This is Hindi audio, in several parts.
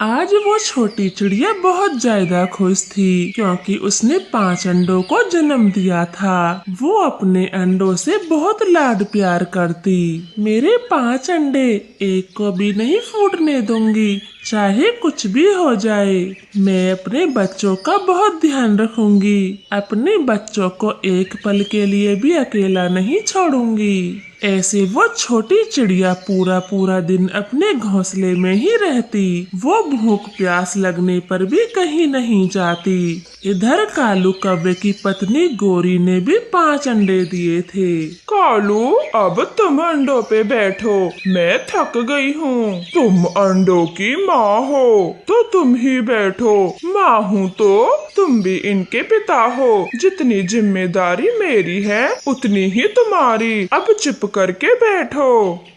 आज वो छोटी चिड़िया बहुत ज्यादा खुश थी क्योंकि उसने 5 अंडों को जन्म दिया था। वो अपने अंडों से बहुत लाड प्यार करती। मेरे 5 अंडे, एक को भी नहीं फूटने दूंगी, चाहे कुछ भी हो जाए। मैं अपने बच्चों का बहुत ध्यान रखूंगी। अपने बच्चों को एक पल के लिए भी अकेला नहीं छोड़ूंगी। ऐसे वो छोटी चिड़िया पूरा पूरा दिन अपने घोंसले में ही रहती। वो भूख प्यास लगने पर भी कहीं नहीं जाती। इधर कालू कौवे की पत्नी गोरी ने भी 5 अंडे दिए थे। कालू, अब तुम अंडों पे बैठो, मैं थक गई हूँ। तुम अंडों की माँ हो तो तुम ही बैठो, माँ हूँ तो तुम भी इनके पिता हो। जितनी जिम्मेदारी मेरी है उतनी ही तुम्हारी। अब चुप करके बैठो।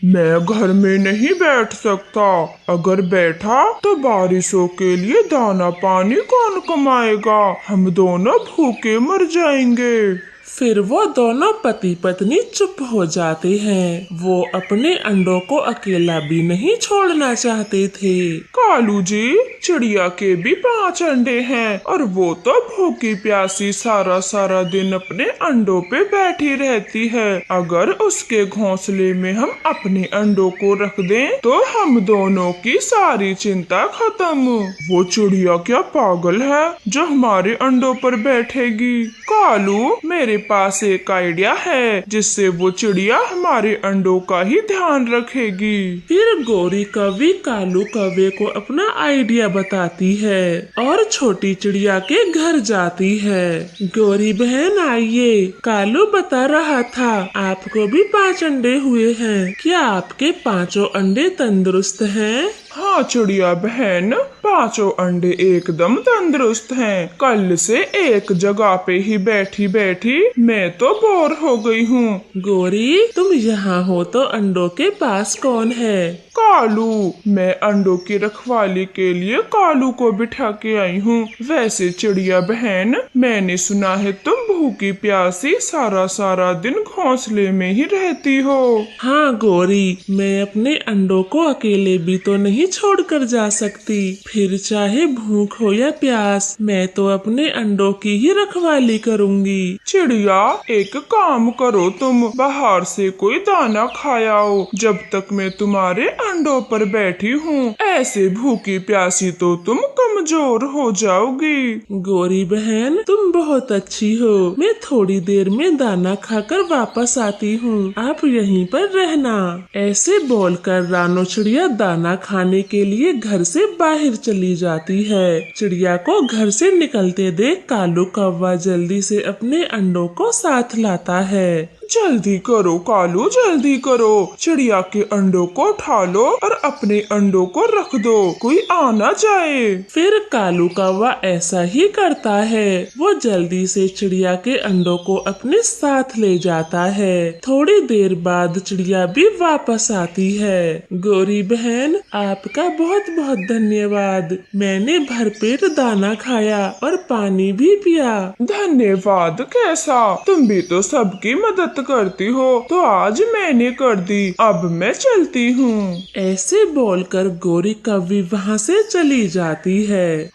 मैं घर में नहीं बैठ सकता, अगर बैठा तो बारिशों के लिए दाना पानी कौन कमाएगा? हम दोनों भूखे मर जाएंगे। फिर वो दोनों पति पत्नी चुप हो जाते हैं। वो अपने अंडों को अकेला भी नहीं छोड़ना चाहते थे। कालू जी, चिड़िया के भी 5 अंडे हैं और वो तो भूखी प्यासी सारा सारा दिन अपने अंडों पे बैठी रहती है। अगर उसके घोंसले में हम अपने अंडों को रख दें तो हम दोनों की सारी चिंता खत्म। वो चिड़िया क्या पागल है जो हमारे अंडों पर बैठेगी? कालू, मेरे पास एक आइडिया है जिससे वो चिड़िया हमारे अंडों का ही ध्यान रखेगी। फिर गोरी कौवी कालू कौवे को अपना आइडिया बताती है और छोटी चिड़िया के घर जाती है। गोरी बहन आइए, कालू बता रहा था आपको भी 5 अंडे हुए हैं। क्या आपके 5 अंडे तंदुरुस्त हैं? हाँ चिड़िया बहन, 5 अंडे एकदम तंदुरुस्त हैं। कल से एक जगह पे ही बैठी बैठी मैं तो बोर हो गई हूँ। गोरी, तुम यहाँ हो तो अंडों के पास कौन है? कालू, मैं अंडों की रखवाली के लिए कालू को बिठा के आई हूँ। वैसे चिड़िया बहन, मैंने सुना है तुम भूखी प्यासी सारा सारा दिन घोंसले में ही रहती हो। हाँ गोरी, मैं अपने अंडों को अकेले भी तो नहीं छोड़कर जा सकती। फिर चाहे भूख हो या प्यास, मैं तो अपने अंडों की ही रखवाली करूँगी। चिड़िया, एक काम करो, तुम बाहर से कोई दाना खाओ जब तक मैं तुम्हारे अंडों पर बैठी हूँ। ऐसे भूखी प्यासी तो तुम कमजोर हो जाओगी। गोरी बहन, तुम बहुत अच्छी हो। मैं थोड़ी देर में दाना खाकर वापस आती हूँ, आप यहीं पर रहना। ऐसे बोलकर रानो चिड़िया दाना खाने के लिए घर से बाहर चली जाती है। चिड़िया को घर से निकलते देख कालू कौवा जल्दी से अपने अंडों को साथ लाता है। जल्दी करो कालू, जल्दी करो। चिड़िया के अंडों को उठा लो और अपने अंडों को रख दो, कोई आ ना जाए। फिर कालू कौवा ऐसा ही करता है। वो जल्दी से चिड़िया के अंडों को अपने साथ ले जाता है। थोड़ी देर बाद चिड़िया भी वापस आती है। गोरी बहन, आपका बहुत बहुत धन्यवाद। मैंने भरपेट दाना खाया और पानी भी पिया। धन्यवाद कैसा, तुम भी तो सबकी मदद करती हो, तो आज मैंने कर दी। अब मैं चलती हूँ। ऐसे बोलकर गोरी कौवी वहाँ से चली जाती है।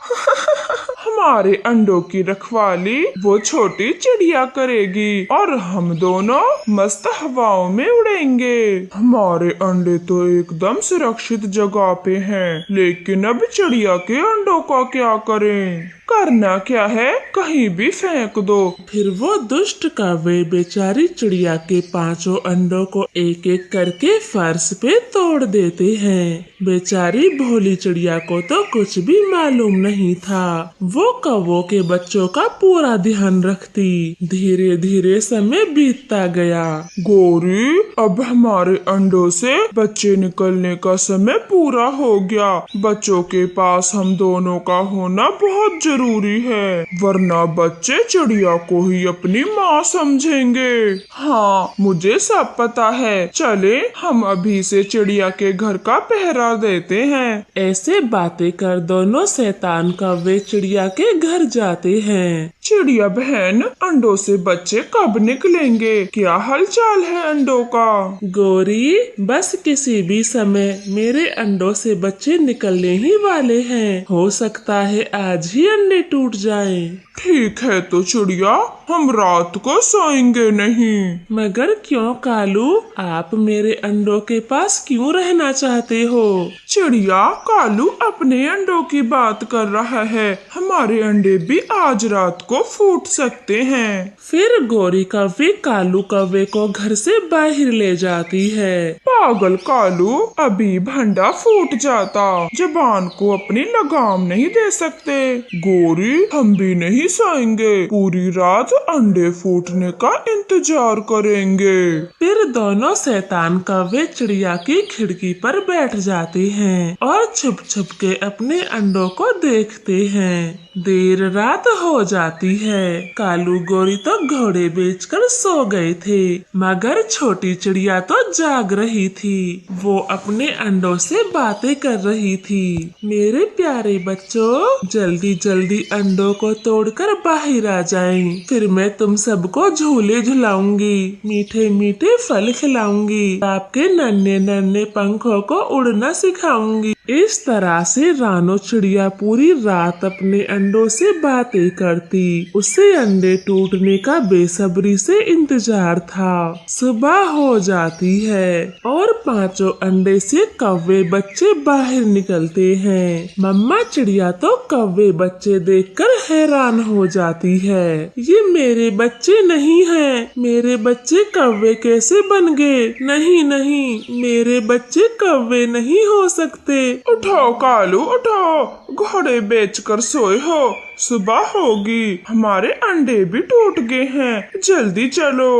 हमारे अंडों की रखवाली वो छोटी चिड़िया करेगी और हम दोनों मस्त हवाओं में उड़ेंगे। हमारे अंडे तो एकदम सुरक्षित जगह पे हैं, लेकिन अब चिड़िया के अंडों का क्या करें? करना क्या है, कहीं भी फेंक दो। फिर वो दुष्ट कौवे बेचारी चिड़िया के 5 अंडों को एक एक करके फर्श पे तोड़ देते हैं। बेचारी भोली चिड़िया को तो कुछ भी मालूम नहीं था। वो कौवों के बच्चों का पूरा ध्यान रखती। धीरे धीरे समय बीतता गया। गोरी, अब हमारे अंडों से बच्चे निकलने का समय पूरा हो गया। बच्चों के पास हम दोनों का होना बहुत जरूरी है, वरना बच्चे चिड़िया को ही अपनी माँ समझेंगे। हाँ, मुझे सब पता है। चले, हम अभी से चिड़िया के घर का पहरा देते हैं। ऐसे बातें कर दोनों शैतान कौवे चिड़िया के घर जाते हैं। चिड़िया बहन, अंडों से बच्चे कब निकलेंगे? क्या हालचाल है अंडों का? गोरी, बस किसी भी समय मेरे अंडों से बच्चे निकलने ही वाले हैं। हो सकता है आज ही अंडे टूट जाएं। ठीक है तो चिड़िया, हम रात को सोएंगे नहीं। मगर क्यों कालू, आप मेरे अंडों के पास क्यों रहना चाहते हो? चिड़िया, कालू अपने अंडों की बात कर रहा है। हमारे अंडे भी आज रात को फूट सकते हैं। फिर गोरी कौवे कालू कौवे को घर से बाहर ले जाती है। पागल कालू, अभी भंडा फूट जाता, जबान को अपनी लगाम नहीं दे सकते। गोरी, हम भी नहीं सोएंगे, पूरी रात अंडे फूटने का इंतजार करेंगे। फिर दोनों शैतान कौवे चिड़िया की खिड़की पर बैठ जाते हैं और छुप छुप के अपने अंडों को देखते हैं। देर रात हो जाती है। कालू गोरी तो घोड़े बेचकर सो गए थे, मगर छोटी चिड़िया तो जाग रही थी। वो अपने अंडों से बातें कर रही थी। मेरे प्यारे बच्चों, जल्दी जल्दी अंडों को तोड़कर बाहर आ जाएं, फिर मैं तुम सबको झूले झुलाऊंगी, मीठे मीठे फल खिलाऊंगी, आपके नन्हे नन्हे पंखों को उड़ना सिखाऊंगी। इस तरह से रानो चिड़िया पूरी रात अपने अंडों से बातें करती। उसे अंडे टूटने का बेसब्री से इंतजार था। सुबह हो जाती है और पांचों अंडे से कौवे बच्चे बाहर निकलते हैं। मम्मा चिड़िया तो कौवे बच्चे देखकर हैरान हो जाती है। ये मेरे बच्चे नहीं हैं, मेरे बच्चे कौवे कैसे बन गए? नहीं नहीं, मेरे बच्चे कौवे नहीं हो सकते। उठो कालू, उठो, घोड़े बेचकर सोए हो, सुबह होगी, हमारे अंडे भी टूट गए हैं, जल्दी चलो।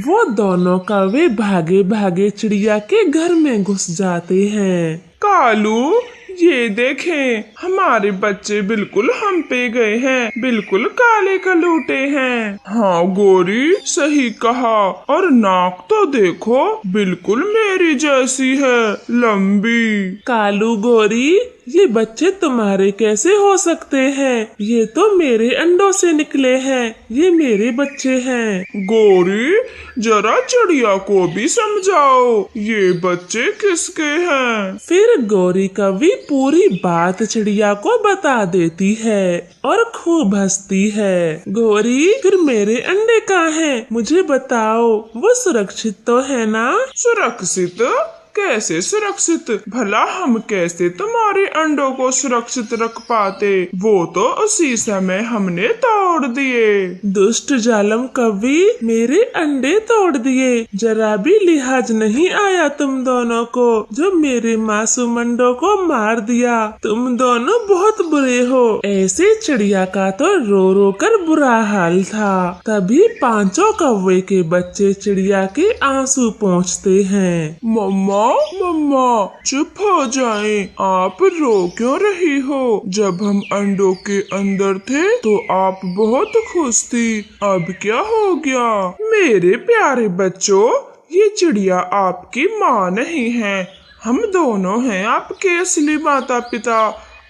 वो दोनों कौवे भागे भागे चिड़िया के घर में घुस जाते हैं। कालू, ये देखें, हमारे बच्चे बिल्कुल हम पे गए हैं, बिल्कुल काले कलूटे हैं। हाँ गोरी, सही कहा, और नाक तो देखो, बिल्कुल मेरी जैसी है, लंबी। कालू गोरी, ये बच्चे तुम्हारे कैसे हो सकते हैं? ये तो मेरे अंडों से निकले हैं, ये मेरे बच्चे हैं। गोरी, जरा चिड़िया को भी समझाओ, ये बच्चे किसके हैं? फिर गोरी कौवी पूरी बात चिड़िया को बता देती है और खूब हंसती है। गोरी, फिर मेरे अंडे कहाँ हैं? मुझे बताओ, वो सुरक्षित तो है ना? सुरक्षित? कैसे सुरक्षित? भला हम कैसे तुम्हारे अंडों को सुरक्षित रख पाते? वो तो उसी समय हमने तोड़ दिए। दुष्ट जालम कौवी, मेरे अंडे तोड़ दिए, जरा भी लिहाज नहीं आया तुम दोनों को, जो मेरे मासूम अंडों को मार दिया। तुम दोनों बहुत बुरे हो। ऐसे चिड़िया का तो रो रो कर बुरा हाल था। तभी पांचों कौवे के बच्चे चिड़िया के आंसू पोंछते हैं। मम्मा, मम्मा, चुप हो जाएं, आप रो क्यों रही हो? जब हम अंडों के अंदर थे तो आप बहुत खुश थी, अब क्या हो गया? मेरे प्यारे बच्चों, ये चिड़िया आपकी माँ नहीं है, हम दोनों हैं आपके असली माता पिता।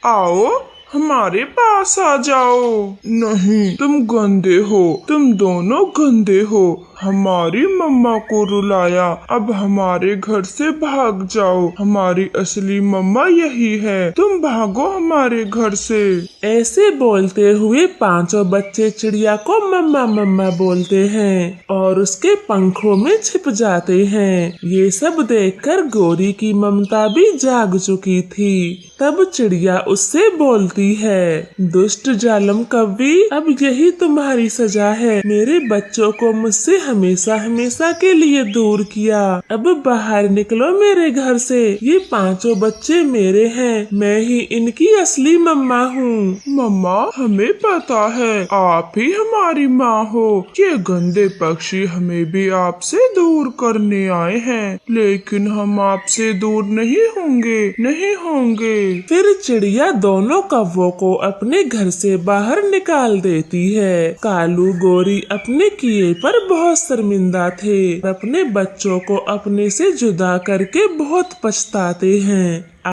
आओ, हमारे पास आ जाओ। नहीं, तुम गंदे हो, तुम दोनों गंदे हो, हमारी मम्मा को रुलाया, अब हमारे घर से भाग जाओ, हमारी असली मम्मा यही है, तुम भागो हमारे घर से। ऐसे बोलते हुए पांचों बच्चे चिड़िया को मम्मा मम्मा बोलते हैं और उसके पंखों में छिप जाते हैं। ये सब देखकर गोरी की ममता भी जाग चुकी थी। तब चिड़िया उससे बोलती है, दुष्ट जालम कौवी, अब यही तुम्हारी सजा है। मेरे बच्चों को मुझसे हमेशा हमेशा के लिए दूर किया। अब बाहर निकलो मेरे घर से। ये पांचों बच्चे मेरे हैं, मैं ही इनकी असली मम्मा हूँ। मम्मा, हमें पता है आप ही हमारी माँ हो। ये गंदे पक्षी हमें भी आपसे दूर करने आए हैं, लेकिन हम आपसे दूर नहीं होंगे, नहीं होंगे। फिर चिड़िया दोनों कौवों को अपने घर से बाहर निकाल देती है। कालू गोरी अपने किए पर बहुत शर्मिंदा थे, अपने बच्चों को अपने से जुदा करके बहुत पछताते हैं।